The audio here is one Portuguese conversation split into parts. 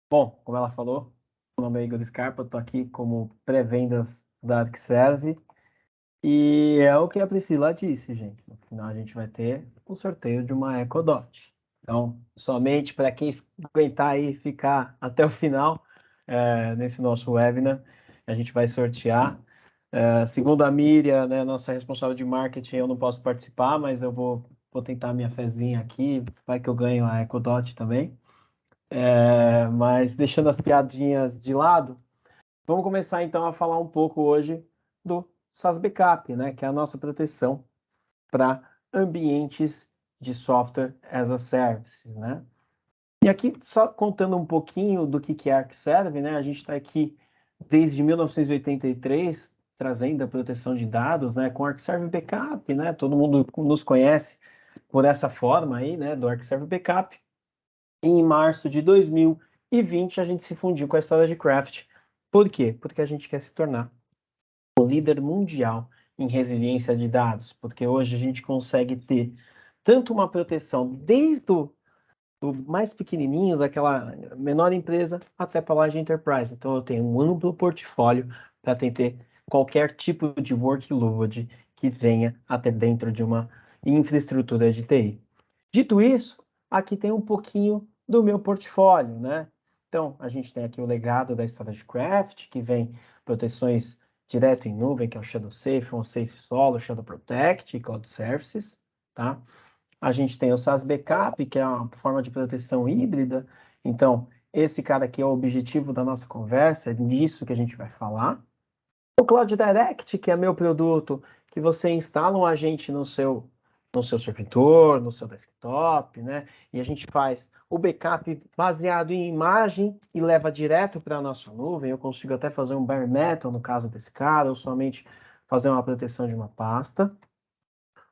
Bom, como ela falou, meu nome é Igor Scarpa, estou aqui como pré-vendas da ArcServe. E é o que a Priscila disse, gente. No final a gente vai ter um sorteio de uma EcoDot. Então, somente para quem aguentar aí ficar até o final nesse nosso webinar, a gente vai sortear. Segundo a Miriam, né, nossa responsável de marketing, eu não posso participar, mas eu vou tentar minha fezinha aqui, vai que eu ganho a EcoDot também. Mas deixando as piadinhas de lado, vamos começar então a falar um pouco hoje do SaaS Backup, né, que é a nossa proteção para ambientes de software as a service, né? E aqui só contando um pouquinho do que é ArcServe, né? A gente está aqui desde 1983 trazendo a proteção de dados, né? Com ArcServe Backup, né? Todo mundo nos conhece por essa forma aí, né? Do ArcServe Backup. E em março de 2020 a gente se fundiu com a história de Craft. Por quê? Porque a gente quer se tornar o líder mundial em resiliência de dados, porque hoje a gente consegue ter tanto uma proteção desde o mais pequenininho, daquela menor empresa, até para a large enterprise. Então eu tenho um amplo portfólio para atender qualquer tipo de workload que venha até dentro de uma infraestrutura de TI. Dito isso, aqui tem um pouquinho do meu portfólio, né? Então, a gente tem aqui o legado da história de Craft, que vem proteções direto em nuvem, que é o Shadow Safe, o Safe Solo, Shadow Protect e Cloud Services, tá? A gente tem o SaaS Backup, que é uma forma de proteção híbrida. Então, esse cara aqui é o objetivo da nossa conversa, é disso que a gente vai falar. O Cloud Direct, que é meu produto, que você instala um agente no seu servidor, no seu desktop, né? E a gente faz o backup baseado em imagem e leva direto para a nossa nuvem. Eu consigo até fazer um bare metal no caso desse cara, ou somente fazer uma proteção de uma pasta.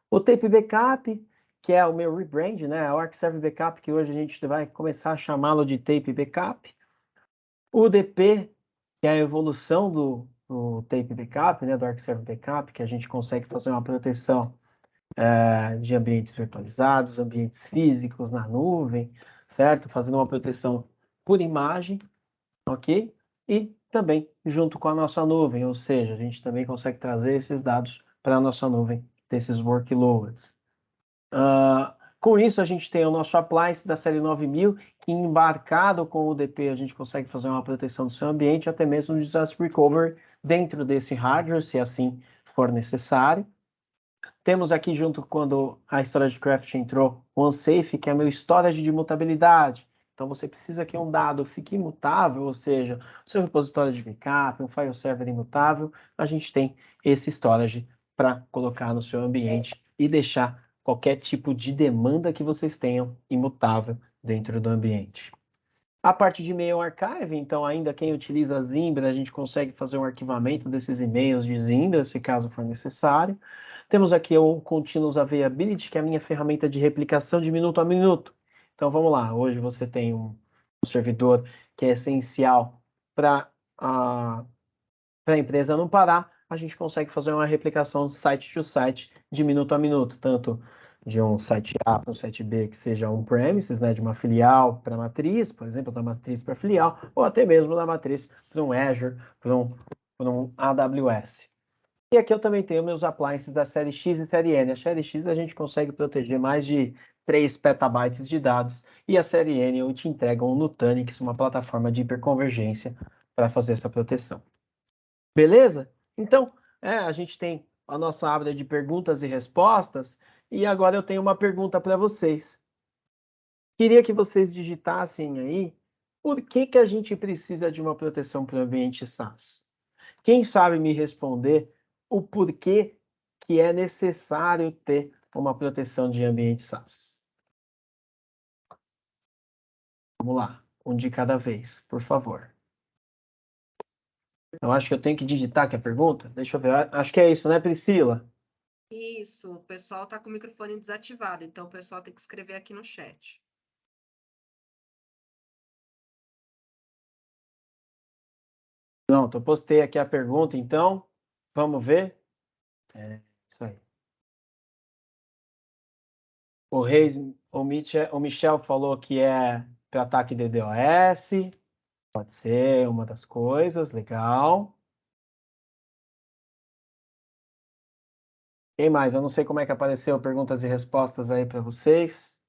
O Tape Backup, que é o meu rebrand, né? O ArcServe Backup, que hoje a gente vai começar a chamá-lo de Tape Backup. O DP, que é a evolução do Tape Backup, né? Do ArcServe Backup, que a gente consegue fazer uma proteção de ambientes virtualizados, ambientes físicos na nuvem, certo? Fazendo uma proteção por imagem, ok? E também junto com a nossa nuvem, ou seja, a gente também consegue trazer esses dados para a nossa nuvem desses workloads. Com isso, a gente tem o nosso appliance da série 9000, que embarcado com o DP, a gente consegue fazer uma proteção do seu ambiente, até mesmo um disaster recovery dentro desse hardware, se assim for necessário. Temos aqui, junto quando a Storage Craft entrou, o OneSafe, que é meu storage de mutabilidade. Então, você precisa que um dado fique imutável, ou seja, o seu repositório de backup, um file server imutável, a gente tem esse storage para colocar no seu ambiente e deixar qualquer tipo de demanda que vocês tenham imutável dentro do ambiente. A parte de e-mail archive, então, ainda quem utiliza Zimbra, a gente consegue fazer um arquivamento desses e-mails de Zimbra, se caso for necessário. Temos aqui o Continuous Availability, que é a minha ferramenta de replicação de minuto a minuto. Então, vamos lá. Hoje você tem um servidor que é essencial para a empresa não parar. A gente consegue fazer uma replicação site to site de minuto a minuto, tanto de um site A para um site B que seja on-premises, né, de uma filial para matriz, por exemplo, da matriz para filial, ou até mesmo da matriz para um Azure, para um AWS. E aqui eu também tenho meus appliances da série X e série N. A série X a gente consegue proteger mais de 3 petabytes de dados e a série N eu te entrego um Nutanix, uma plataforma de hiperconvergência para fazer essa proteção. Beleza? Então, a gente tem a nossa aba de perguntas e respostas e agora eu tenho uma pergunta para vocês. Queria que vocês digitassem aí por que a gente precisa de uma proteção para o ambiente SaaS. Quem sabe me responder o porquê que é necessário ter uma proteção de ambiente SaaS? Vamos lá, um de cada vez, por favor. Eu acho que eu tenho que digitar aqui a pergunta. Deixa eu ver. Acho que é isso, né, Priscila? Isso, o pessoal está com o microfone desativado, então o pessoal tem que escrever aqui no chat. Não, eu postei aqui a pergunta, então vamos ver. Isso aí. O Michel falou que é para ataque DDoS. Pode ser uma das coisas, legal. Quem mais? Eu não sei como é que apareceu perguntas e respostas aí para vocês.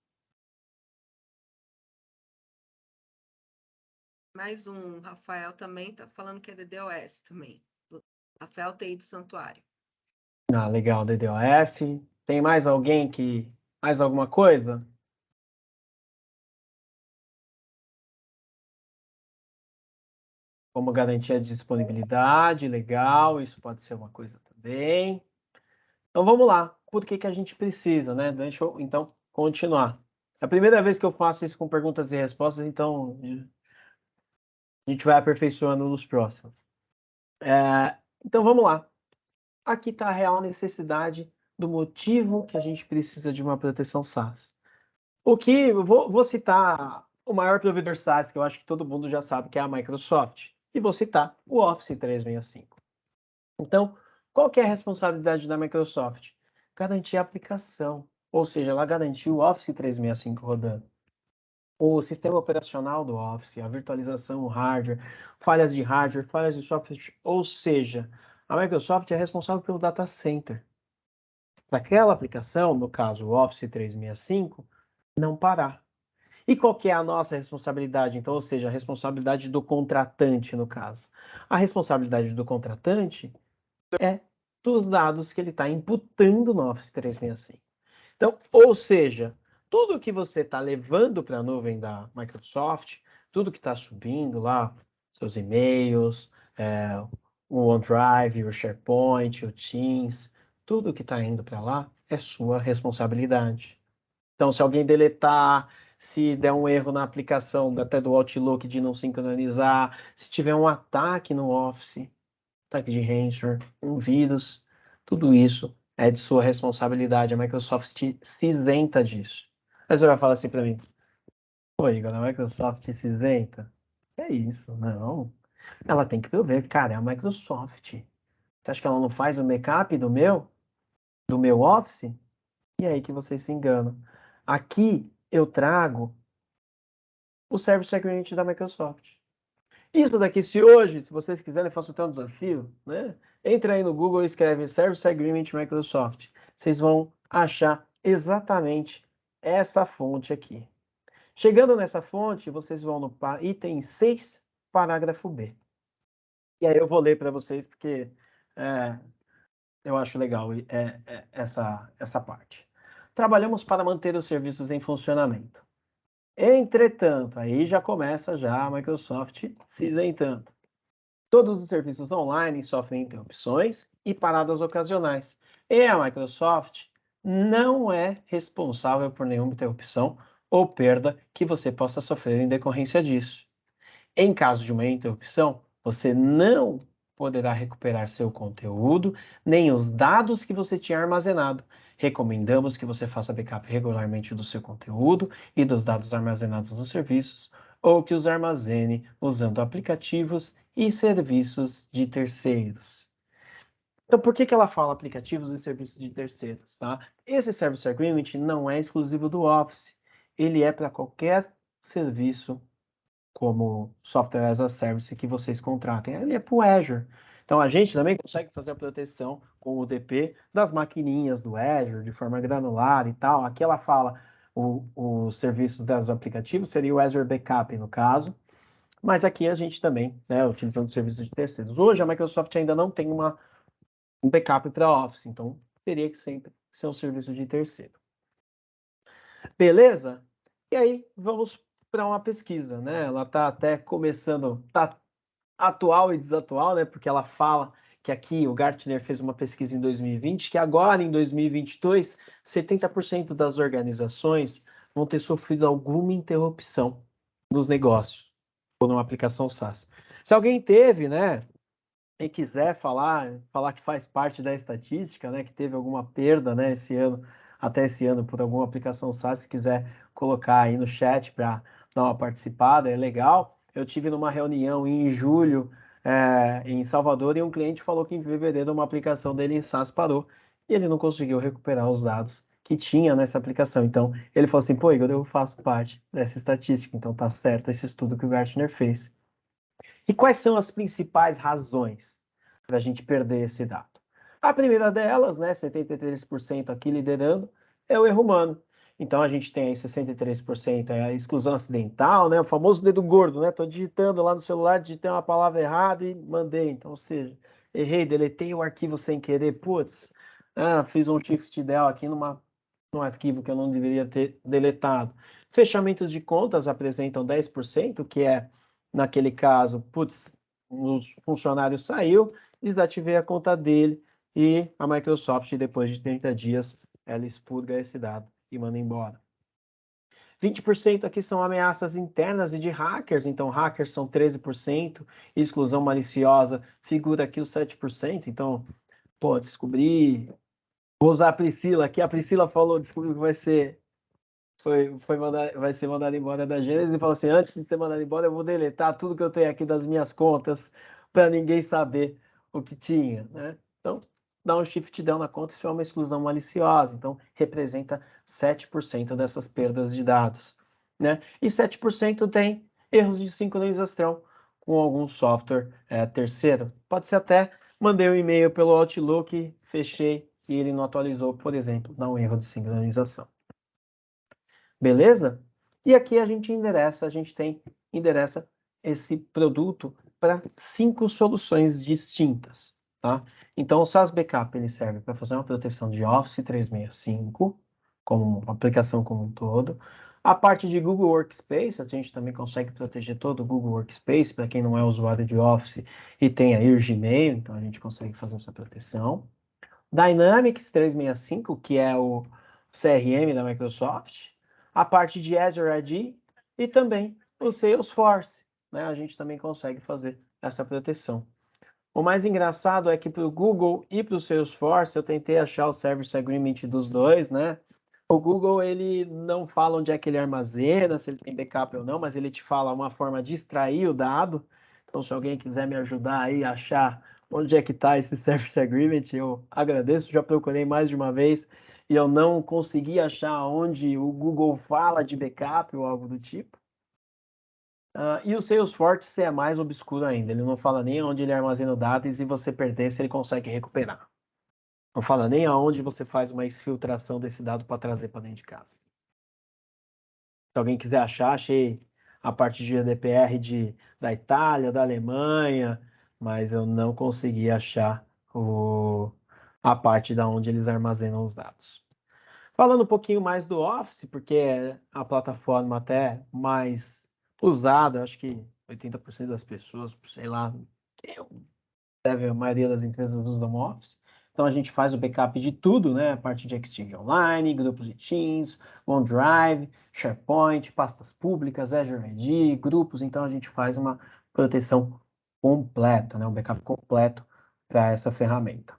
Mais um, Rafael também tá falando que é DDoS também. Rafael TI do Santuário. Ah, legal, DDoS. Tem mais alguém que... Mais alguma coisa? Como garantir a disponibilidade, legal, isso pode ser uma coisa também. Então vamos lá, por que que a gente precisa, né? Deixa eu então continuar. É a primeira vez que eu faço isso com perguntas e respostas, então a gente vai aperfeiçoando nos próximos. Então vamos lá. Aqui está a real necessidade do motivo que a gente precisa de uma proteção SaaS. O que eu vou citar o maior provedor SaaS que eu acho que todo mundo já sabe que é a Microsoft. E vou citar o Office 365. Então, qual que é a responsabilidade da Microsoft? Garantir a aplicação, ou seja, ela garantiu o Office 365 rodando. O sistema operacional do Office, a virtualização, o hardware, falhas de software, ou seja, a Microsoft é responsável pelo data center. Para aquela aplicação, no caso o Office 365, não parar. E qual que é a nossa responsabilidade, então? Ou seja, a responsabilidade do contratante, no caso. A responsabilidade do contratante é dos dados que ele está imputando no Office 365. Então, ou seja, tudo que você está levando para a nuvem da Microsoft, tudo que está subindo lá, seus e-mails, o OneDrive, o SharePoint, o Teams, tudo que está indo para lá é sua responsabilidade. Então, se alguém deletar, se der um erro na aplicação até do Outlook de não sincronizar, se tiver um ataque no Office, ataque de ransomware, um vírus, tudo isso é de sua responsabilidade. A Microsoft se isenta disso. Aí você vai falar assim para mim, pô, Igor, a Microsoft se isenta? É isso, não. Ela tem que prover, cara, é a Microsoft. Você acha que ela não faz o backup do meu Office? E é aí que vocês se enganam. Aqui eu trago o Service Agreement da Microsoft. Isso daqui, se vocês quiserem, eu faço até um desafio, né? Entra aí no Google e escreve Service Agreement Microsoft. Vocês vão achar exatamente essa fonte aqui. Chegando nessa fonte, vocês vão no item 6, parágrafo B. E aí eu vou ler para vocês, porque eu acho legal essa parte. Trabalhamos para manter os serviços em funcionamento. Entretanto, aí já começa já a Microsoft se isentando. Todos os serviços online sofrem interrupções e paradas ocasionais. E a Microsoft não é responsável por nenhuma interrupção ou perda que você possa sofrer em decorrência disso. Em caso de uma interrupção, você não poderá recuperar seu conteúdo, nem os dados que você tinha armazenado. Recomendamos que você faça backup regularmente do seu conteúdo e dos dados armazenados nos serviços, ou que os armazene usando aplicativos e serviços de terceiros. Então, por que ela fala aplicativos e serviços de terceiros, tá? Esse Service Agreement não é exclusivo do Office. Ele é para qualquer serviço como Software as a Service que vocês contratem. Ele é para o Azure. Então, a gente também consegue fazer a proteção com o DP das maquininhas do Azure de forma granular e tal. Aqui ela fala os serviços dos aplicativos, seria o Azure Backup, no caso. Mas aqui a gente também, né, utilizando serviços de terceiros. Hoje, a Microsoft ainda não tem um backup para Office, então teria que sempre ser um serviço de terceiro. Beleza? E aí, vamos para uma pesquisa, né? Ela está até começando, tá atual e desatual, né? Porque ela fala que aqui o Gartner fez uma pesquisa em 2020, que agora em 2022, 70% das organizações vão ter sofrido alguma interrupção dos negócios por uma aplicação SaaS. Se alguém teve, né, e quiser falar que faz parte da estatística, né, que teve alguma perda, né, até esse ano, por alguma aplicação SaaS, se quiser colocar aí no chat para dar uma participada, é legal. Eu tive numa reunião em julho, em Salvador, e um cliente falou que em fevereiro uma aplicação dele em SaaS parou e ele não conseguiu recuperar os dados que tinha nessa aplicação. Então, ele falou assim, pô, Igor, eu faço parte dessa estatística, então tá certo esse estudo que o Gartner fez. E quais são as principais razões para a gente perder esse dado? A primeira delas, né, 73% aqui liderando, é o erro humano. Então a gente tem aí 63% é a exclusão acidental, né, o famoso dedo gordo, né? Estou digitando lá no celular, digitei uma palavra errada e mandei. Então, ou seja, errei, deletei o arquivo sem querer, putz, fiz um shift del aqui num arquivo que eu não deveria ter deletado. Fechamentos de contas apresentam 10%, que é, naquele caso, putz, o funcionário saiu, desativei a conta dele e a Microsoft, depois de 30 dias, ela expurga esse dado e manda embora. 20% aqui são ameaças internas e de hackers, então hackers são 13%, exclusão maliciosa figura aqui os 7%, então, pô, descobri, vou usar a Priscila aqui, a Priscila falou, descobriu que vai ser vai ser mandado embora da Gênesis e falou assim, antes de ser mandado embora eu vou deletar tudo que eu tenho aqui das minhas contas para ninguém saber o que tinha, né? Então, dá um shift down na conta, isso é uma exclusão maliciosa, então representa 7% dessas perdas de dados, né? E 7% tem erros de sincronização com algum software terceiro. Pode ser até, mandei um e-mail pelo Outlook, fechei e ele não atualizou, por exemplo, dá um erro de sincronização. Beleza? E aqui a gente endereça esse produto para 5 soluções distintas, tá? Então, o SaaS Backup ele serve para fazer uma proteção de Office 365, como uma aplicação como um todo. A parte de Google Workspace, a gente também consegue proteger todo o Google Workspace, para quem não é usuário de Office e tem aí o Gmail, então a gente consegue fazer essa proteção. Dynamics 365, que é o CRM da Microsoft, a parte de Azure AD e também o Salesforce, né? A gente também consegue fazer essa proteção. O mais engraçado é que para o Google e para o Salesforce, eu tentei achar o Service Agreement dos dois, né? O Google, ele não fala onde é que ele armazena, se ele tem backup ou não, mas ele te fala uma forma de extrair o dado. Então, se alguém quiser me ajudar aí a achar onde é que está esse Service Agreement, eu agradeço. Já procurei mais de uma vez e eu não consegui achar onde o Google fala de backup ou algo do tipo. E o Salesforce é mais obscuro ainda. Ele não fala nem onde ele armazena o dado e se você perder, se ele consegue recuperar. Não fala nem aonde você faz uma exfiltração desse dado para trazer para dentro de casa. Se alguém quiser achar, achei a parte de GDPR da Itália, da Alemanha, mas eu não consegui achar a parte da onde eles armazenam os dados. Falando um pouquinho mais do Office, porque é a plataforma até mais usada, acho que 80% das pessoas, sei lá, a maioria das empresas usam Office. Então a gente faz o backup de tudo, né? A parte de Exchange Online, grupos de Teams, OneDrive, SharePoint, pastas públicas, Azure AD, grupos. Então a gente faz uma proteção completa, né? Um backup completo para essa ferramenta.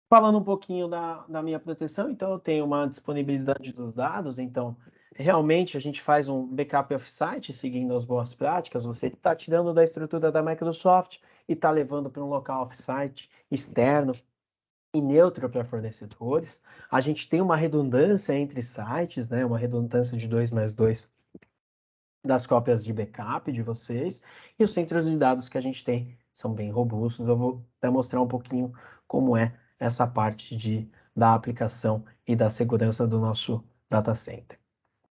Falando um pouquinho da minha proteção, então eu tenho uma disponibilidade dos dados, então realmente a gente faz um backup off-site, seguindo as boas práticas, você está tirando da estrutura da Microsoft e está levando para um local off-site externo e neutro para fornecedores. A gente tem uma redundância entre sites, né, uma redundância de 2+2 das cópias de backup de vocês, e os centros de dados que a gente tem são bem robustos. Eu vou até mostrar um pouquinho como é essa parte da aplicação e da segurança do nosso data center.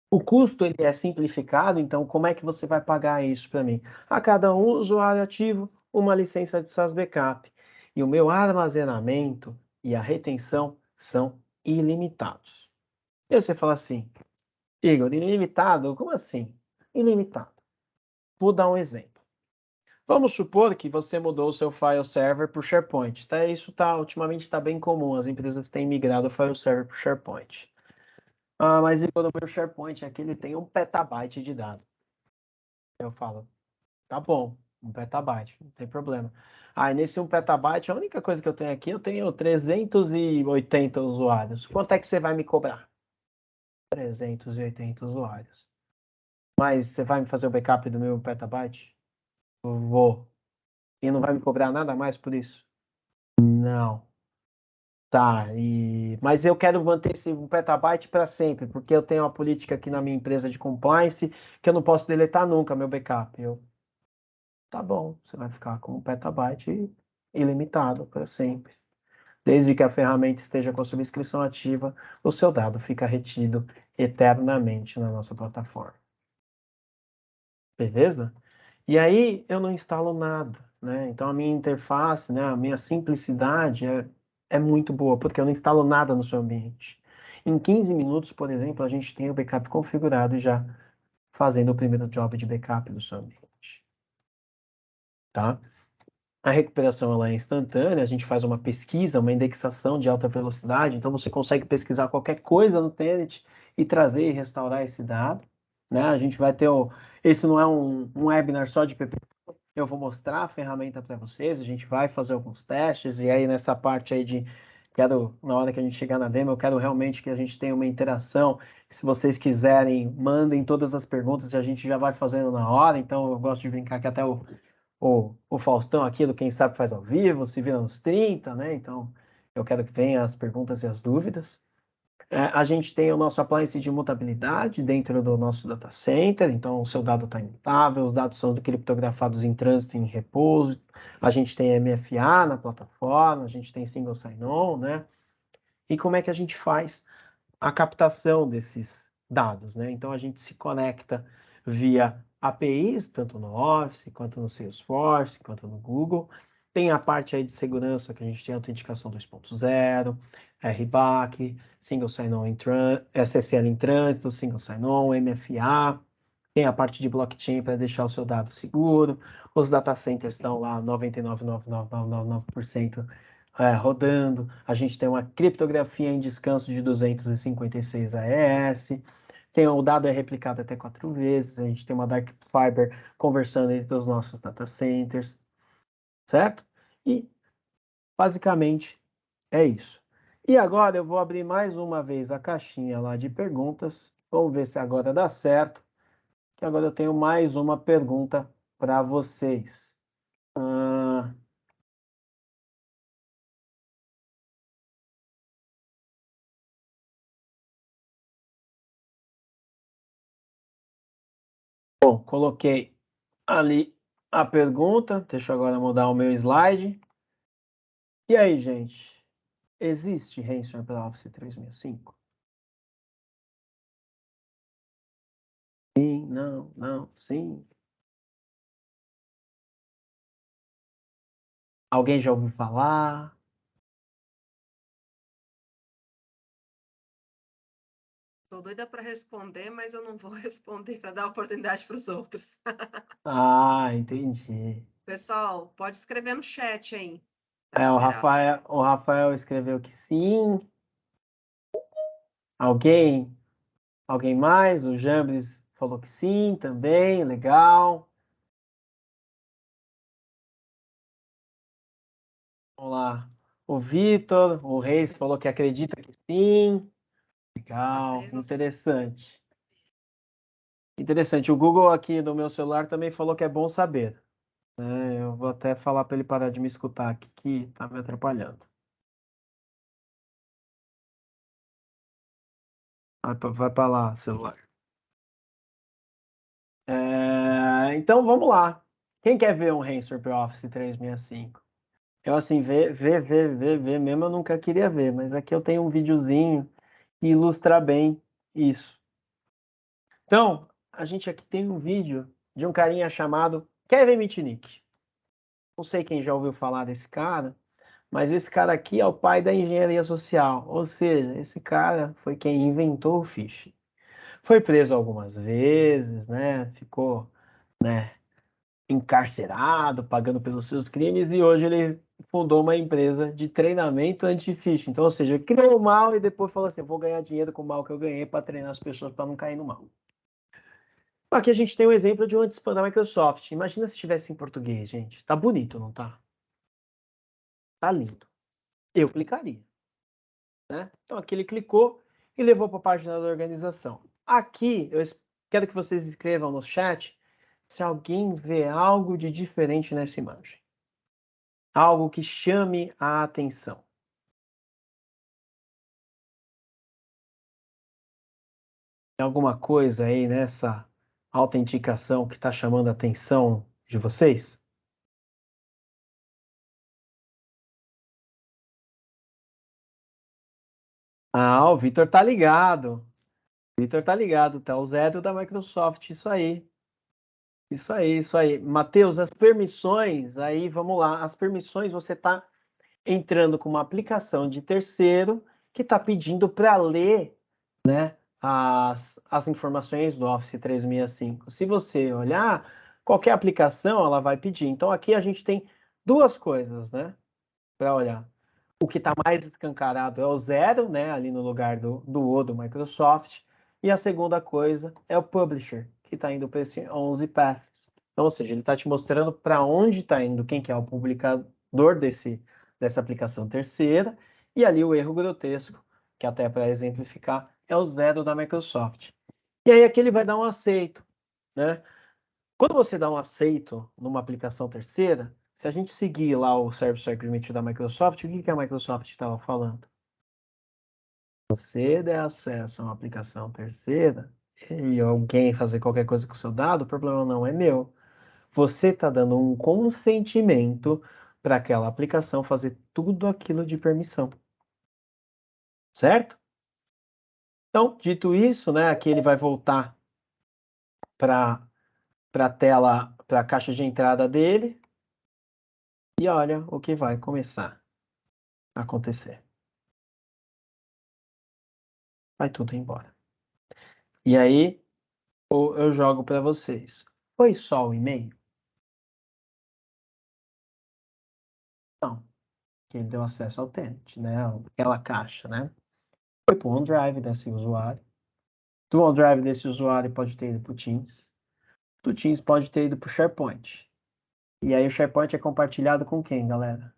O custo ele é simplificado, então como é que você vai pagar isso para mim? A cada um usuário ativo, uma licença de SaaS Backup. E o meu armazenamento e a retenção são ilimitados. E você fala assim, Igor, ilimitado? Como assim? Ilimitado. Vou dar um exemplo. Vamos supor que você mudou o seu file server para o SharePoint. Tá? Isso ultimamente está bem comum, as empresas têm migrado o file server para o SharePoint. Mas o meu SharePoint aqui ele tem 1 petabyte de dados. Eu falo, tá bom, 1 petabyte, não tem problema. Nesse 1 petabyte, a única coisa que eu tenho aqui, eu tenho 380 usuários. Quanto é que você vai me cobrar? 380 usuários. Mas você vai me fazer o backup do meu 1 petabyte? Vou. E não vai me cobrar nada mais por isso? Não. Tá, mas eu quero manter esse 1 petabyte para sempre, porque eu tenho uma política aqui na minha empresa de compliance que eu não posso deletar nunca meu backup. tá bom, você vai ficar com um petabyte ilimitado para sempre. Desde que a ferramenta esteja com a subscrição ativa, o seu dado fica retido eternamente na nossa plataforma. Beleza? E aí eu não instalo nada, né? Então a minha interface, né, a minha simplicidade é muito boa, porque eu não instalo nada no seu ambiente. Em 15 minutos, por exemplo, a gente tem o backup configurado e já fazendo o primeiro job de backup do seu ambiente. Tá? A recuperação ela é instantânea, a gente faz uma pesquisa, uma indexação de alta velocidade, então você consegue pesquisar qualquer coisa no Tenet e trazer e restaurar esse dado. Né? A gente vai ter esse não é um webinar só de PP, eu vou mostrar a ferramenta para vocês, a gente vai fazer alguns testes, e aí nessa parte aí na hora que a gente chegar na demo, eu quero realmente que a gente tenha uma interação. Se vocês quiserem, mandem todas as perguntas e a gente já vai fazendo na hora, então eu gosto de brincar que até o Faustão aqui, do Quem Sabe Faz ao Vivo, se vira nos 30, né? Então, eu quero que venham as perguntas e as dúvidas. A gente tem o nosso appliance de mutabilidade dentro do nosso data center, então o seu dado está imutável, os dados são criptografados em trânsito e em repouso, a gente tem MFA na plataforma, a gente tem single sign-on, né? E como é que a gente faz a captação desses dados, né? Então a gente se conecta via APIs, tanto no Office, quanto no Salesforce, quanto no Google. Tem a parte aí de segurança, que a gente tem a autenticação 2.0, RBAC, Single Sign-On SSL em trânsito, Single Sign-On, MFA. Tem a parte de blockchain para deixar o seu dado seguro. Os data centers estão lá 99,99999% rodando. A gente tem uma criptografia em descanso de 256 AES. O dado é replicado até 4 vezes. A gente tem uma dark fiber conversando entre os nossos data centers, certo? E basicamente é isso. E agora eu vou abrir mais uma vez a caixinha lá de perguntas. Vamos ver se agora dá certo. Que agora eu tenho mais uma pergunta para vocês. Bom, coloquei ali a pergunta. Deixa eu agora mudar o meu slide. E aí, gente? Existe ransomware para Office 365? Sim, não, não, sim. Alguém já ouviu falar? Tô doida para responder, mas eu não vou responder para dar oportunidade para os outros. Ah, entendi. Pessoal, pode escrever no chat aí. Tá É, o liberado o Rafael, chat. o Rafael escreveu que sim. Alguém? Alguém mais? O Jambres falou que sim também. Legal. Vamos lá. O Vitor, o Reis falou que acredita que sim. Legal, Matheus, interessante. Interessante. O Google aqui do meu celular também falou que é bom saber. Eu vou até falar para ele parar de me escutar aqui, que tá me atrapalhando. Vai para lá, celular. Então vamos lá. Quem quer ver um Ransomware para Office 365? Eu assim, ver mesmo, eu nunca queria ver, mas aqui eu tenho um videozinho que ilustra bem isso. Então, a gente aqui tem um vídeo de um carinha chamado Kevin Mitnick. Não sei quem já ouviu falar desse cara, mas esse cara aqui é o pai da engenharia social. Ou seja, esse cara foi quem inventou o phishing. Foi preso algumas vezes, né? Ficou, né, encarcerado, pagando pelos seus crimes, e hoje ele fundou uma empresa de treinamento anti-phishing. Então, ou seja, criou o mal e depois falou assim: vou ganhar dinheiro com o mal que eu ganhei para treinar as pessoas para não cair no mal. Aqui a gente tem um exemplo de um anti-spam da Microsoft. Imagina se tivesse em português, gente. Tá bonito, não tá? Tá lindo. Eu clicaria, né? Então aqui ele clicou e levou para a página da organização. Aqui eu quero que vocês escrevam no chat se alguém vê algo de diferente nessa imagem. Algo que chame a atenção. Tem alguma coisa aí nessa autenticação que está chamando a atenção de vocês? Ah, o Vitor tá ligado. O Vitor tá ligado, tá? O Zé da Microsoft, isso aí. Isso aí, isso aí. Matheus, as permissões, aí vamos lá. As permissões você está entrando com uma aplicação de terceiro que está pedindo para ler, né, as informações do Office 365. Se você olhar, qualquer aplicação ela vai pedir. Então aqui a gente tem duas coisas, né, para olhar. O que está mais escancarado é o zero, né, ali no lugar do O do Microsoft. E a segunda coisa é o Publisher, que está indo para esse 11 Paths. Então, ou seja, ele está te mostrando para onde está indo, quem que é o publicador dessa aplicação terceira. E ali o erro grotesco, que até para exemplificar, é o zero da Microsoft. E aí aqui ele vai dar um aceito, né? Quando você dá um aceito numa aplicação terceira, se a gente seguir lá o Service Agreement da Microsoft, o que a Microsoft estava falando? Se você der acesso a uma aplicação terceira e alguém fazer qualquer coisa com o seu dado, o problema não é meu. Você está dando um consentimento para aquela aplicação fazer tudo aquilo de permissão. Certo? Então, dito isso, né, aqui ele vai voltar para a tela, para a caixa de entrada dele. E olha o que vai começar a acontecer. Vai tudo embora. E aí, eu jogo para vocês. Foi só o e-mail? Não, que ele deu acesso ao tenant, né? Aquela caixa, né? Foi para o OneDrive desse usuário. Do OneDrive desse usuário pode ter ido para o Teams. Do Teams pode ter ido para o SharePoint. E aí o SharePoint é compartilhado com quem, galera?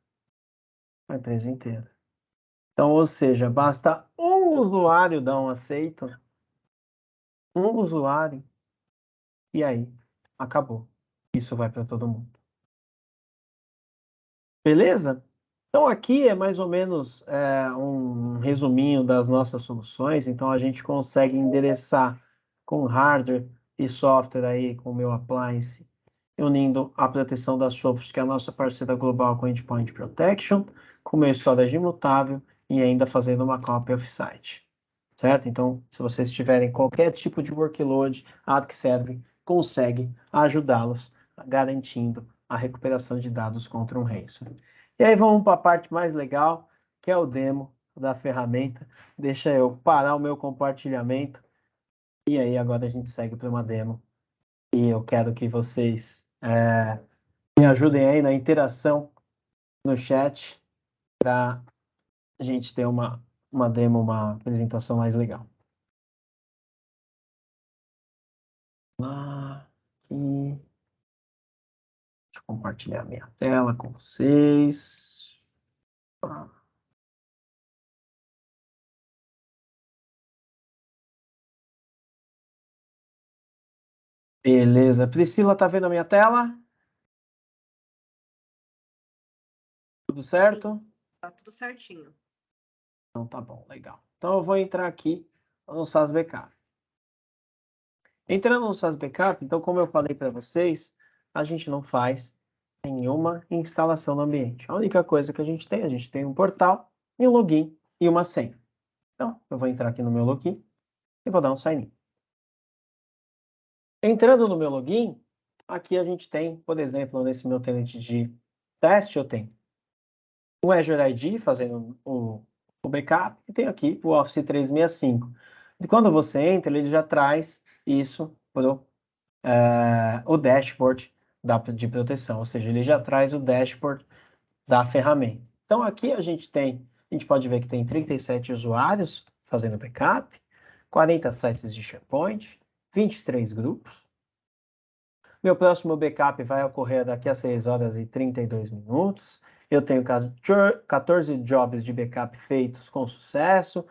A empresa inteira. Então, ou seja, basta um usuário dar um aceito, um usuário, e aí, acabou. Isso vai para todo mundo. Beleza? Então, aqui é mais ou menos um resuminho das nossas soluções. Então, a gente consegue endereçar com hardware e software aí, com o meu appliance, unindo a proteção da Sophos, que é a nossa parceira global com Endpoint Protection, com o meu storage imutável e ainda fazendo uma cópia off-site. Certo? Então, se vocês tiverem qualquer tipo de workload, a AdKserve consegue ajudá-los, garantindo a recuperação de dados contra um ransom. E aí vamos para a parte mais legal, que é o demo da ferramenta. Deixa eu parar o meu compartilhamento. E aí agora a gente segue para uma demo. E eu quero que vocês me ajudem aí na interação no chat para a gente ter uma demo, uma apresentação mais legal. Lá, aqui. Deixa eu compartilhar minha tela com vocês. Beleza. Priscila, tá vendo a minha tela? Tudo certo? Tá tudo certinho. Então tá bom, legal. Então eu vou entrar aqui no SAS Backup. Entrando no SAS Backup, então como eu falei para vocês, a gente não faz nenhuma instalação no ambiente. A única coisa que a gente tem um portal e um login e uma senha. Então, eu vou entrar aqui no meu login e vou dar um sign in. Entrando no meu login, aqui a gente tem, por exemplo, nesse meu tenant de teste, eu tenho o Azure ID fazendo o backup e tem aqui o Office 365. E quando você entra, ele já traz isso para o dashboard de proteção, ou seja, ele já traz o dashboard da ferramenta. Então aqui a gente pode ver que tem 37 usuários fazendo backup, 40 sites de SharePoint, 23 grupos. Meu próximo backup vai ocorrer daqui a 6 horas e 32 minutos. Eu tenho 14 jobs de backup feitos com sucesso.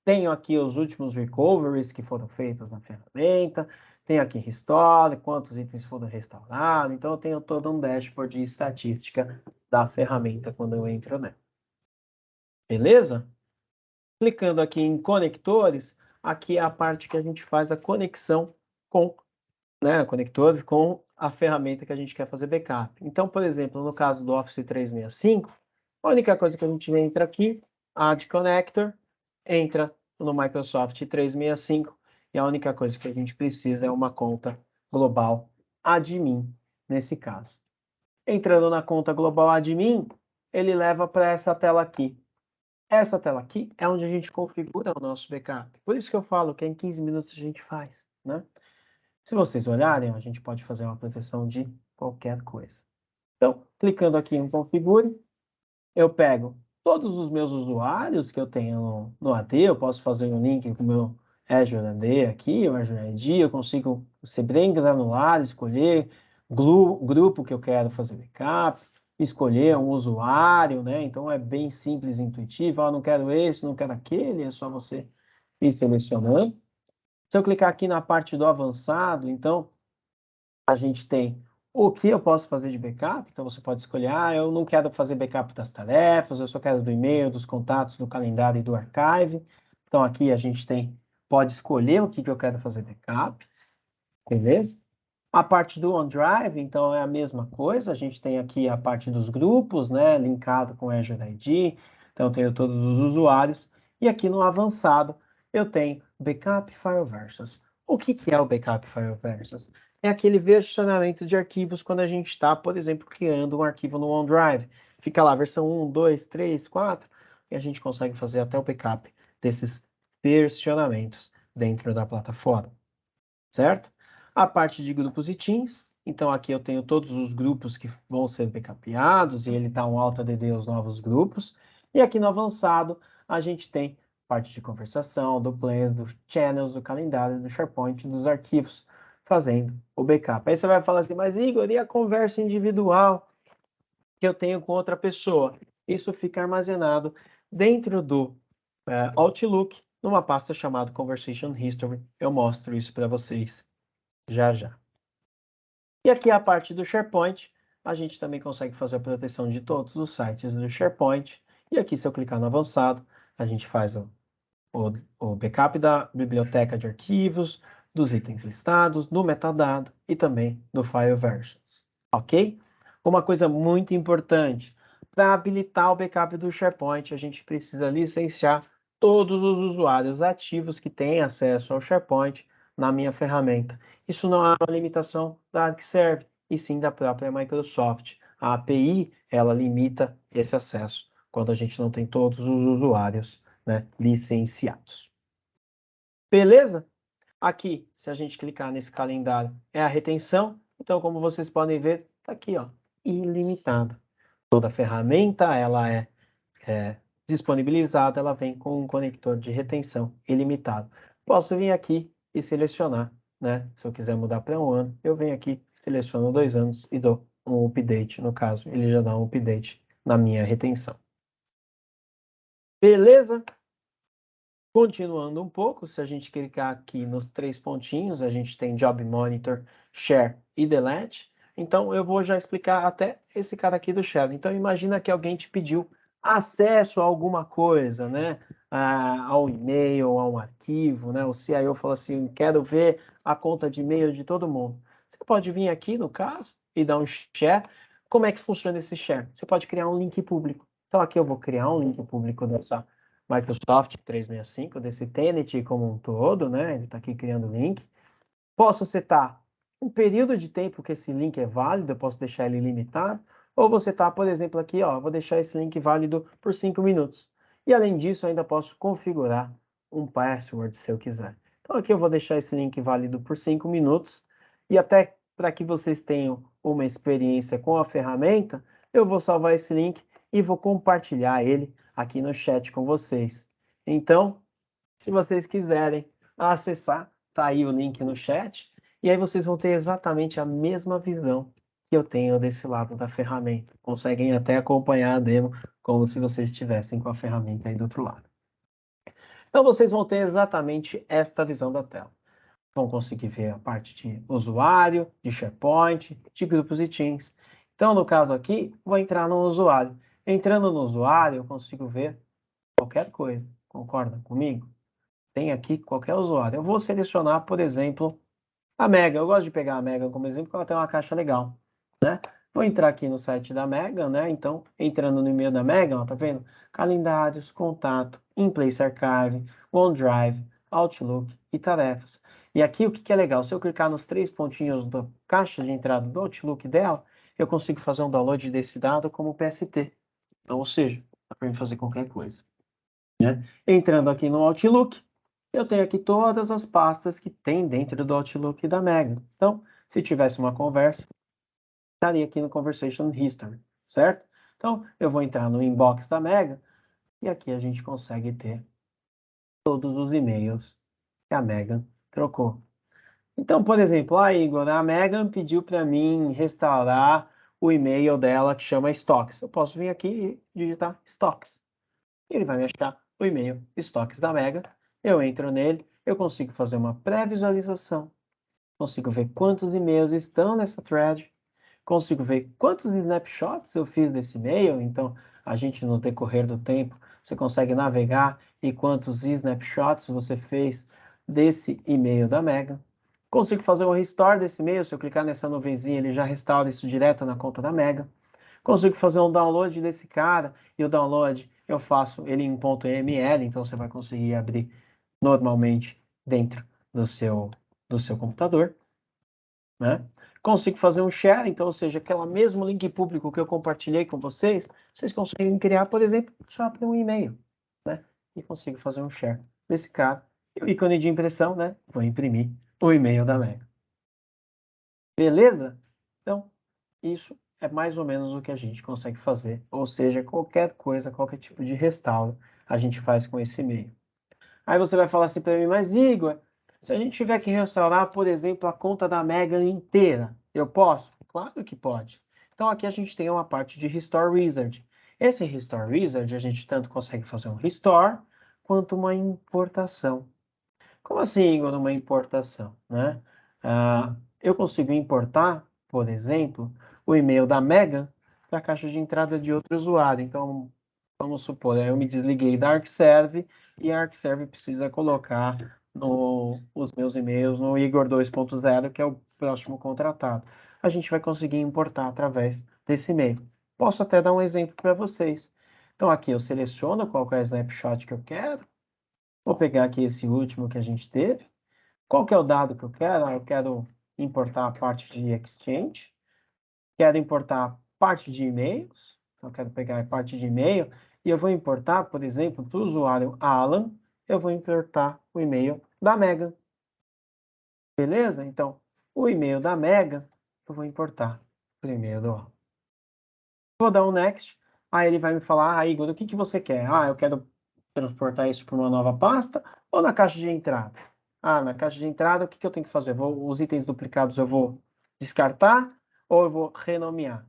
Tenho aqui os últimos recoveries que foram feitos na ferramenta. Tenho aqui restore, quantos itens foram restaurados. Então, eu tenho todo um dashboard de estatística da ferramenta quando eu entro nela. Beleza? Clicando aqui em conectores, aqui é a parte que a gente faz a conexão com conectores com a ferramenta que a gente quer fazer backup. Então, por exemplo, no caso do Office 365, a única coisa que a gente entra aqui, Add Connector, entra no Microsoft 365 e a única coisa que a gente precisa é uma conta global admin, nesse caso. Entrando na conta global admin, ele leva para essa tela aqui. Essa tela aqui é onde a gente configura o nosso backup. Por isso que eu falo que em 15 minutos a gente faz, né? Se vocês olharem, a gente pode fazer uma proteção de qualquer coisa. Então, clicando aqui em configure, eu pego todos os meus usuários que eu tenho no AD, eu posso fazer um link com o meu Azure AD aqui, o Azure ID, eu consigo ser bem granular, escolher grupo que eu quero fazer backup, escolher um usuário, né? Então é bem simples e intuitivo, não quero esse, não quero aquele, é só você ir selecionando. Se eu clicar aqui na parte do avançado, então a gente tem o que eu posso fazer de backup. Então você pode escolher, eu não quero fazer backup das tarefas, eu só quero do e-mail, dos contatos, do calendário e do archive. Então aqui a gente pode escolher o que eu quero fazer backup, beleza? A parte do OneDrive, então, é a mesma coisa. A gente tem aqui a parte dos grupos, né, linkado com o Azure ID. Então, eu tenho todos os usuários. E aqui no avançado, eu tenho Backup File Versions. O que é o Backup File Versions? É aquele versionamento de arquivos quando a gente está, por exemplo, criando um arquivo no OneDrive. Fica lá, versão 1, 2, 3, 4, e a gente consegue fazer até o backup desses versionamentos dentro da plataforma, certo? A parte de grupos e teams, então aqui eu tenho todos os grupos que vão ser backupeados e ele dá um Alt ADD aos novos grupos. E aqui no avançado a gente tem parte de conversação, do plans, do channels, do calendário, do SharePoint, dos arquivos, fazendo o backup. Aí você vai falar assim, mas Igor, e a conversa individual que eu tenho com outra pessoa? Isso fica armazenado dentro do Outlook, numa pasta chamada Conversation History. Eu mostro isso para vocês já já. E aqui a parte do SharePoint, a gente também consegue fazer a proteção de todos os sites do SharePoint. E aqui, se eu clicar no avançado, a gente faz o backup da biblioteca de arquivos, dos itens listados, do metadado e também do file versions. Ok? Uma coisa muito importante, para habilitar o backup do SharePoint, a gente precisa licenciar todos os usuários ativos que têm acesso ao SharePoint na minha ferramenta. Isso não é uma limitação da ArcServe, e sim da própria Microsoft. A API, ela limita esse acesso quando a gente não tem todos os usuários, né, licenciados. Beleza? Aqui, se a gente clicar nesse calendário, é a retenção. Então, como vocês podem ver, está aqui, ó, ilimitado. Toda ferramenta, ela é disponibilizada, ela vem com um conector de retenção ilimitado. Posso vir aqui e selecionar, né? Se eu quiser mudar para 1 ano, eu venho aqui, seleciono 2 anos e dou um update. No caso, ele já dá um update na minha retenção. Beleza? Continuando um pouco, se a gente clicar aqui nos 3 pontinhos, a gente tem Job Monitor, Share e Delete. Então, eu vou já explicar até esse cara aqui do Share. Então, imagina que alguém te pediu acesso a alguma coisa, né? A um e-mail, a um arquivo, né? O CIO falou assim, quero ver a conta de e-mail de todo mundo. Você pode vir aqui, no caso, e dar um Share. Como é que funciona esse Share? Você pode criar um link público. Então, aqui eu vou criar um link público dessa Microsoft 365, desse Tenant como um todo, né? Ele está aqui criando o link. Posso setar um período de tempo que esse link é válido, eu posso deixar ele limitado, ou vou setar, por exemplo, aqui, ó, vou deixar esse link válido por 5 minutos. E além disso, eu ainda posso configurar um password se eu quiser. Então aqui eu vou deixar esse link válido por 5 minutos, e até para que vocês tenham uma experiência com a ferramenta, eu vou salvar esse link e vou compartilhar ele aqui no chat com vocês. Então, se vocês quiserem acessar, tá aí o link no chat, e aí vocês vão ter exatamente a mesma visão que eu tenho desse lado da ferramenta. Conseguem até acompanhar a demo como se vocês estivessem com a ferramenta aí do outro lado. Então, vocês vão ter exatamente esta visão da tela. Vão conseguir ver a parte de usuário, de SharePoint, de grupos e teams. Então, no caso aqui, vou entrar no usuário. Entrando no usuário, eu consigo ver qualquer coisa. Concorda comigo? Tem aqui qualquer usuário. Eu vou selecionar, por exemplo, a Mega. Eu gosto de pegar a Mega como exemplo, porque ela tem uma caixa legal, né? Vou entrar aqui no site da Mega, né? Então, entrando no e-mail da Mega, ó, tá vendo? Calendários, contato, In-Place Archive, OneDrive, Outlook e tarefas. E aqui o que é legal? Se eu clicar nos 3 pontinhos da caixa de entrada do Outlook dela, eu consigo fazer um download desse dado como PST. Então, ou seja, dá para fazer qualquer coisa, né? Entrando aqui no Outlook, eu tenho aqui todas as pastas que tem dentro do Outlook da Mega. Então, se tivesse uma conversa, estaria aqui no Conversation History, certo? Então, eu vou entrar no inbox da Mega e aqui a gente consegue ter todos os e-mails que a Megan trocou. Então, por exemplo, Igor, a Megan pediu para mim restaurar o e-mail dela que chama Stocks. Eu posso vir aqui e digitar Stocks. Ele vai me achar o e-mail Stocks da Mega. Eu entro nele, eu consigo fazer uma pré-visualização, consigo ver quantos e-mails estão nessa thread, consigo ver quantos snapshots eu fiz desse e-mail. Então, a gente, no decorrer do tempo, você consegue navegar e quantos snapshots você fez desse e-mail da Mega. Consigo fazer um restore desse e-mail. Se eu clicar nessa nuvenzinha, ele já restaura isso direto na conta da Mega. Consigo fazer um download desse cara, e o download eu faço ele em .ml, então você vai conseguir abrir normalmente dentro do seu computador, né? Consigo fazer um share, então, ou seja, aquele mesmo link público que eu compartilhei com vocês, vocês conseguem criar, por exemplo, só para um e-mail, né? E consigo fazer um share desse cara. E o ícone de impressão, né? Vou imprimir o e-mail da Mega. Beleza? Então, isso é mais ou menos o que a gente consegue fazer. Ou seja, qualquer coisa, qualquer tipo de restauro, a gente faz com esse e-mail. Aí você vai falar assim para mim, mas Igor, se a gente tiver que restaurar, por exemplo, a conta da Mega inteira, eu posso? Claro que pode. Então aqui a gente tem uma parte de Restore Wizard. Esse Restore Wizard, a gente tanto consegue fazer um restore, quanto uma importação. Como assim, Igor, uma importação, né? Eu consigo importar, por exemplo, o e-mail da Mega para a caixa de entrada de outro usuário. Então, vamos supor, eu me desliguei da ArcServe e a ArcServe precisa colocar os meus e-mails no Igor 2.0, que é o próximo contratado. A gente vai conseguir importar através desse e-mail. Posso até dar um exemplo para vocês. Então, aqui eu seleciono qual é o snapshot que eu quero. Vou pegar aqui esse último que a gente teve. Qual que é o dado que eu quero? Eu quero importar a parte de Exchange. Quero importar a parte de e-mails. Eu quero pegar a parte de e-mail e eu vou importar, por exemplo, para o usuário Alan, eu vou importar o e-mail da Mega. Beleza? Então, o e-mail da Mega, eu vou importar o e-mail do Alan. Vou dar um Next. Aí ele vai me falar, Igor, o que você quer? Eu quero transportar isso para uma nova pasta ou na caixa de entrada? Na caixa de entrada, o que eu tenho que fazer? Os itens duplicados eu vou descartar ou eu vou renomear?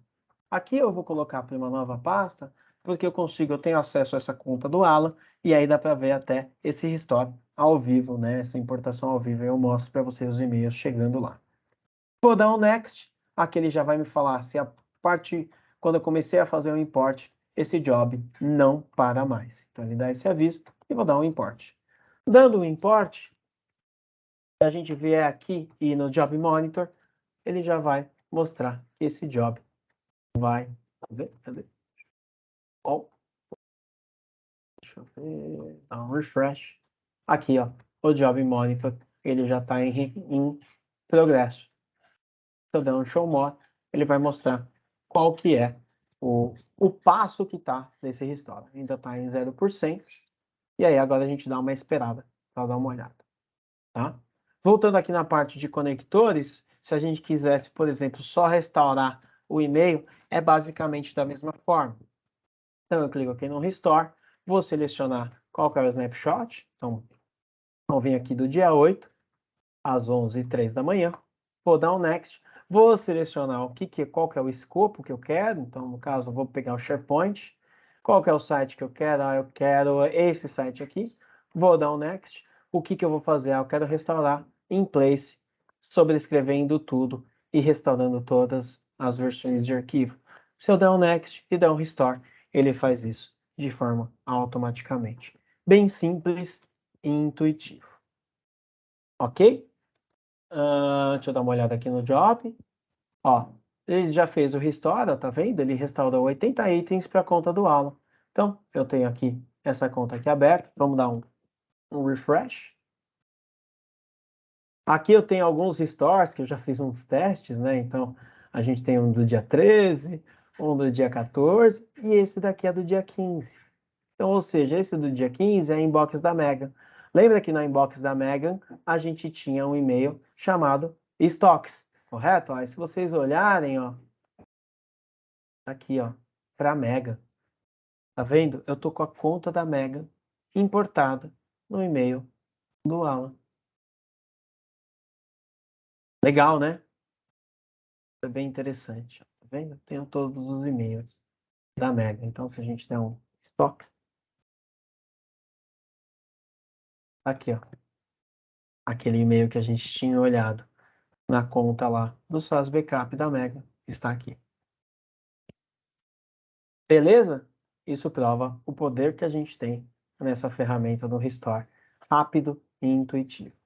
Aqui eu vou colocar para uma nova pasta, porque eu tenho acesso a essa conta do Alan, e aí dá para ver até esse restore ao vivo, né? Essa importação ao vivo, eu mostro para vocês os e-mails chegando lá. Vou dar um Next, aqui ele já vai me falar se a parte, quando eu comecei a fazer o import, esse job não para mais. Então ele dá esse aviso e vou dar um import. Dando um import, se a gente vier aqui e no Job Monitor, ele já vai mostrar que esse job vai... Cadê? Oh, deixa eu ver... Dá um refresh. Aqui, ó, o Job Monitor, ele já está em progresso. Se eu der um Show More, ele vai mostrar qual que é o passo que está nesse restore. Ainda está em 0%. E aí agora a gente dá uma esperada para dar uma olhada. Tá? Voltando aqui na parte de conectores, se a gente quisesse, por exemplo, só restaurar o e-mail, é basicamente da mesma forma. Então eu clico aqui no Restore, vou selecionar qual que é o snapshot. Então, vamos vir aqui do dia 8, às 11h03 da manhã. Vou dar um Next. Vou selecionar qual que é o escopo que eu quero. Então, no caso, eu vou pegar o SharePoint. Qual que é o site que eu quero? Eu quero esse site aqui. Vou dar um Next. O que eu vou fazer? Eu quero restaurar in place, sobrescrevendo tudo e restaurando todas as versões de arquivo. Se eu der um Next e der um Restore, ele faz isso de forma automaticamente. Bem simples e intuitivo. Ok? Deixa eu dar uma olhada aqui no job. Ó, Ele já fez o restore, ó, tá vendo? Ele restaurou 80 itens para a conta do Alan. Então, eu tenho aqui essa conta aqui aberta. Vamos dar um refresh. Aqui eu tenho alguns restores que eu já fiz uns testes, né? Então, a gente tem um do dia 13, um do dia 14 e esse daqui é do dia 15. Então, ou seja, esse do dia 15 é a inbox da Megan. Lembra que na inbox da Megan a gente tinha um e-mail chamado Stocks, correto? Aí, se vocês olharem, ó, aqui, ó, para a Megan. Tá vendo? Eu tô com a conta da Megan importada no e-mail do Alan. Legal, né? É bem interessante. Tá vendo? Tenho todos os e-mails da Megan. Então, se a gente der um estoque, aqui, ó, aquele e-mail que a gente tinha olhado na conta lá do SaaS Backup da Megan está aqui. Beleza? Isso prova o poder que a gente tem nessa ferramenta do Restore. Rápido e intuitivo.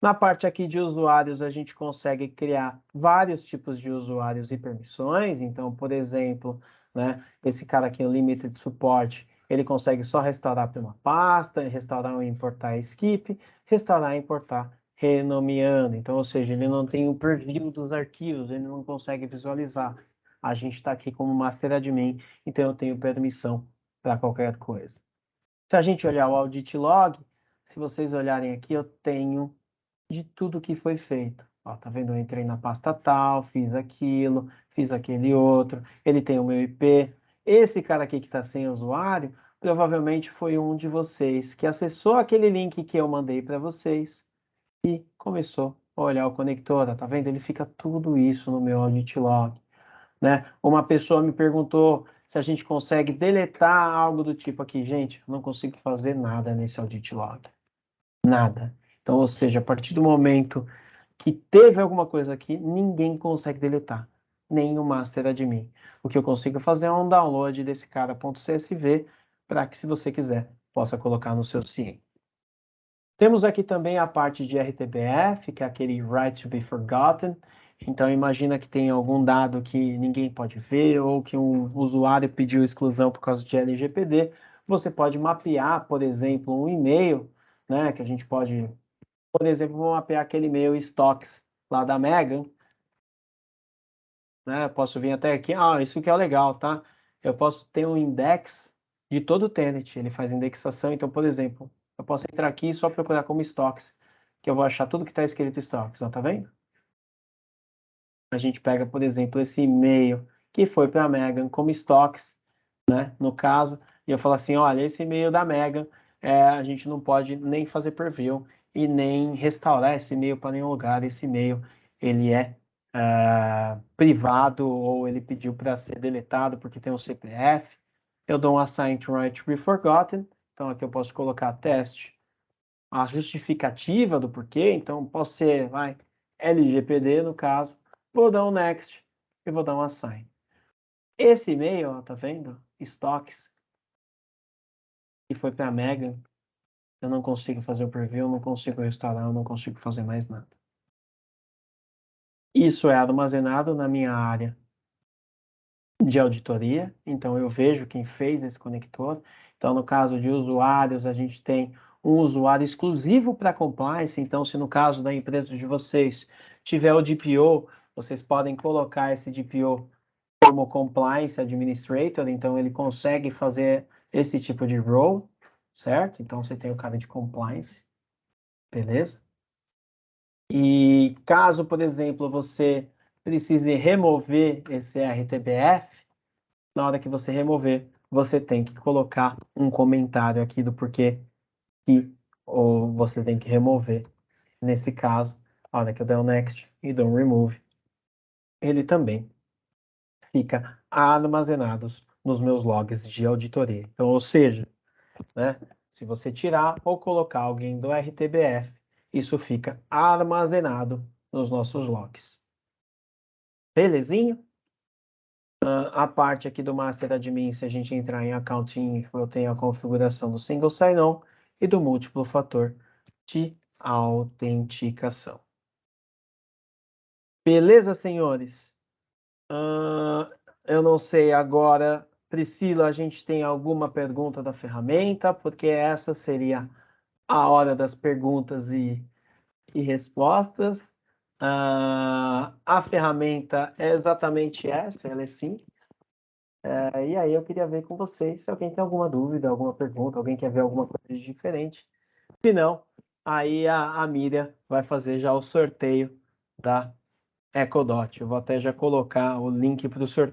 Na parte aqui de usuários, a gente consegue criar vários tipos de usuários e permissões. Então, por exemplo, né, esse cara aqui, o Limited Support, ele consegue só restaurar para uma pasta, restaurar e importar skip, restaurar e importar renomeando. Então, ou seja, ele não tem o preview dos arquivos, ele não consegue visualizar. A gente está aqui como Master Admin, então eu tenho permissão para qualquer coisa. Se a gente olhar o Audit Log, se vocês olharem aqui, eu tenho de tudo que foi feito. Ó, tá vendo? Eu entrei na pasta tal, fiz aquilo, fiz aquele outro, ele tem o meu IP. Esse cara aqui que está sem usuário, provavelmente foi um de vocês que acessou aquele link que eu mandei para vocês e começou a olhar o conector. Tá vendo? Ele fica tudo isso no meu audit log, né? Uma pessoa me perguntou se a gente consegue deletar algo do tipo aqui. Gente, eu não consigo fazer nada nesse audit log. Nada. Então, ou seja, a partir do momento que teve alguma coisa aqui, ninguém consegue deletar, nem o master admin. O que eu consigo fazer é um download desse cara.csv para que, se você quiser, possa colocar no seu CIEM. Temos aqui também a parte de RTBF, que é aquele Right to be Forgotten. Então, imagina que tem algum dado que ninguém pode ver ou que um usuário pediu exclusão por causa de LGPD. Você pode mapear, por exemplo, um e-mail, né, que a gente pode, por exemplo, vou mapear aquele e-mail stocks lá da Megan, né? Eu posso vir até aqui. Ah, isso que é legal, tá? Eu posso ter um index de todo o tenant. Ele faz indexação. Então, por exemplo, eu posso entrar aqui e só procurar como stocks, que eu vou achar tudo que está escrito stocks, ó, tá vendo? A gente pega, por exemplo, esse e-mail que foi para a Megan como stocks, né? No caso, e eu falo assim, olha, esse e-mail da Megan, a gente não pode nem fazer preview e nem restaurar esse e-mail para nenhum lugar. Esse e-mail, ele é privado ou ele pediu para ser deletado porque tem um CPF. Eu dou um assign to right to be forgotten. Então aqui eu posso colocar teste, a justificativa do porquê. Então posso ser, LGPD no caso. Vou dar um next e vou dar um assign. Esse e-mail, ó, tá vendo? Stocks, que foi para a Megan. Eu não consigo fazer o preview, não consigo restaurar, eu não consigo fazer mais nada. Isso é armazenado na minha área de auditoria, então eu vejo quem fez esse conector. Então, no caso de usuários, a gente tem um usuário exclusivo para compliance. Então, se no caso da empresa de vocês tiver o DPO, vocês podem colocar esse DPO como compliance administrator, então ele consegue fazer esse tipo de role, certo? Então, você tem o cara de compliance, beleza? E caso, por exemplo, você precise remover esse RTBF, na hora que você remover, você tem que colocar um comentário aqui do porquê que ou você tem que remover. Nesse caso, a hora que eu der o next e dou um remove, ele também fica armazenado nos meus logs de auditoria. Então, ou seja, né, se você tirar ou colocar alguém do RTBF, isso fica armazenado nos nossos logs. Belezinha? A parte aqui do Master Admin, se a gente entrar em Account Info, eu tenho a configuração do Single Sign-On e do múltiplo fator de autenticação. Beleza, senhores? Eu não sei agora, Priscila, a gente tem alguma pergunta da ferramenta? Porque essa seria a hora das perguntas e respostas. A ferramenta é exatamente essa, ela é simples. E aí eu queria ver com vocês se alguém tem alguma dúvida, alguma pergunta, alguém quer ver alguma coisa de diferente. Se não, aí a Miriam vai fazer já o sorteio da EcoDot. Eu vou até já colocar o link para o sorteio.